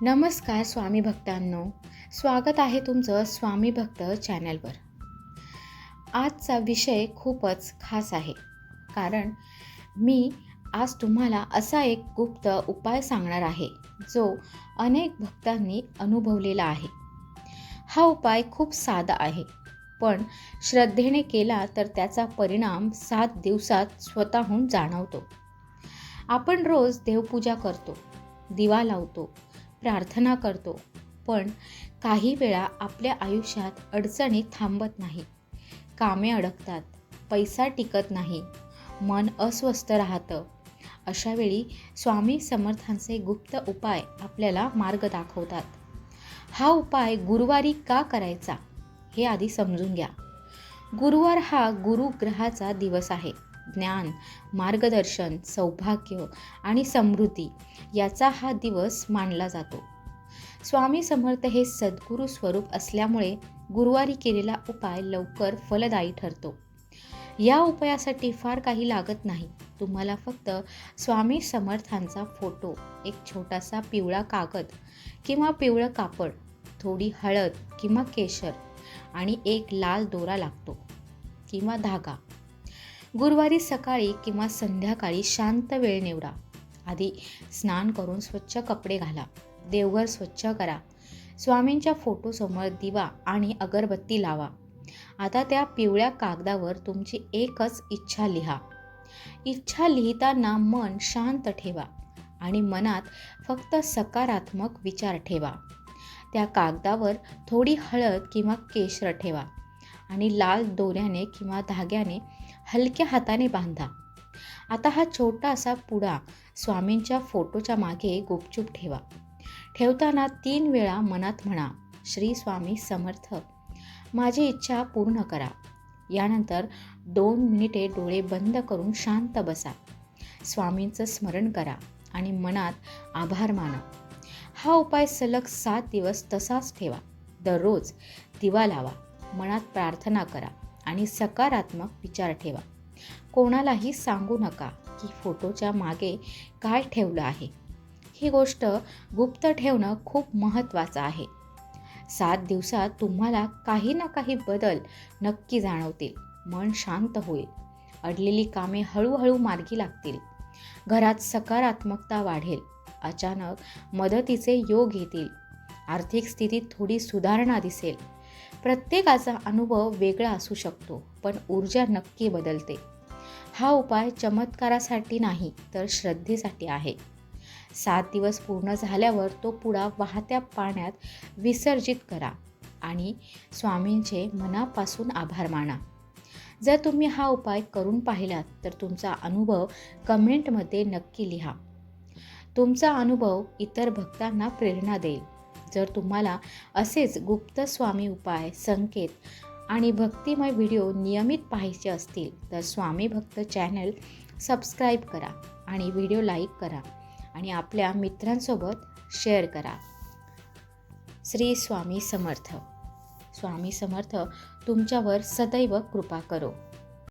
नमस्कार स्वामी भक्तांनो, स्वागत आहे तुमचं स्वामी भक्त चॅनलवर. आजचा विषय खूपच खास आहे, कारण मी आज तुम्हाला असा एक गुप्त उपाय सांगणार आहे जो अनेक भक्तांनी अनुभवलेला आहे. हा उपाय खूप साधा आहे, पण श्रद्धेने केला तर त्याचा परिणाम 7 दिवसात स्वतःहून जाणवतो. आपण रोज देवपूजा करतो, दिवा लावतो, प्रार्थना करतो, पण काही वेळा आपल्या आयुष्यात अडचणी थांबत नाही. कामे अडकतात, पैसा टिकत नाही, मन अस्वस्थ राहतं. अशा वेळी स्वामी समर्थांचे गुप्त उपाय आपल्याला मार्ग दाखवतात. हा उपाय गुरुवारी का करायचा हे आधी समजून घ्या. गुरुवार हा गुरुग्रहाचा दिवस आहे. ज्ञान, मार्गदर्शन, सौभाग्य आणि समृद्धी याचा हा दिवस मानला जातो. स्वामी समर्थ हे सद्गुरू स्वरूप असल्यामुळे गुरुवारी केलेला उपाय लवकर फलदायी ठरतो. या उपायासाठी फार काही लागत नाही. तुम्हाला फक्त स्वामी समर्थांचा फोटो, एक छोटासा पिवळा कागद किंवा पिवळं कापड, थोडी हळद किंवा केशर आणि एक लाल दोरा लागतो किंवा धागा. गुरुवारी सकाळी किंवा संध्याकाळी शांत वेळ निवडा. आधी स्नान करून स्वच्छ कपडे घाला, देवघर स्वच्छ करा, स्वामींच्या फोटोसमोर दिवा आणि अगरबत्ती लावा. आता त्या पिवळ्या कागदावर तुमची एकच इच्छा लिहा. इच्छा लिहिताना मन शांत ठेवा आणि मनात फक्त सकारात्मक विचार ठेवा. त्या कागदावर थोडी हळद किंवा केशर ठेवा आणि लाल दोऱ्याने किंवा धाग्याने हलक्या हाताने बांधा. आता हा छोटासा पुडा स्वामींच्या फोटोच्या मागे गुपचूप ठेवा. ठेवताना 3 वेळा मनात म्हणा, श्री स्वामी समर्थ, माझी इच्छा पूर्ण करा. यानंतर 2 मिनिटे डोळे बंद करून शांत बसा. स्वामींचं स्मरण करा आणि मनात आभार माना. हा उपाय सलग 7 दिवस तसाच ठेवा. दररोज दिवा लावा, मनात प्रार्थना करा आणि सकारात्मक विचार ठेवा. कोणालाही सांगू नका की फोटोच्या मागे काय ठेवलं आहे. ही गोष्ट गुप्त ठेवणं खूप महत्त्वाचं आहे. 7 दिवसात तुम्हाला काही ना काही बदल नक्की जाणवतील. मन शांत होईल, अडलेली कामे हळूहळू मार्गी लागतील, घरात सकारात्मकता वाढेल, अचानक मदतीचे योग येतील, आर्थिक स्थितीत थोडी सुधारणा दिसेल. प्रत्येकाचा अनुभव वेगळा असू शकतो, पण ऊर्जा नक्की बदलते. हा उपाय चमत्कारासाठी नाही तर श्रद्धेसाठी आहे. 7 दिवस पूर्ण झाल्यावर तो पुडा वाहत्या पाण्यात विसर्जित करा आणि स्वामींचे मनापासून आभार माना. जर तुम्ही हा उपाय करून पाहिलात तर तुमचा अनुभव कमेंटमध्ये नक्की लिहा. तुमचा अनुभव इतर भक्तांना प्रेरणा देईल. जर तुम्हाला असेच गुप्त स्वामी उपाय, संकेत आणि भक्तिमय व्हिडिओ नियमित पाहायचे असतील तर स्वामी भक्त चॅनल सबस्क्राईब करा आणि व्हिडिओ लाईक करा आणि आपल्या मित्रांसोबत शेअर करा. श्री स्वामी समर्थ. स्वामी समर्थ तुमच्यावर सदैव कृपा करो.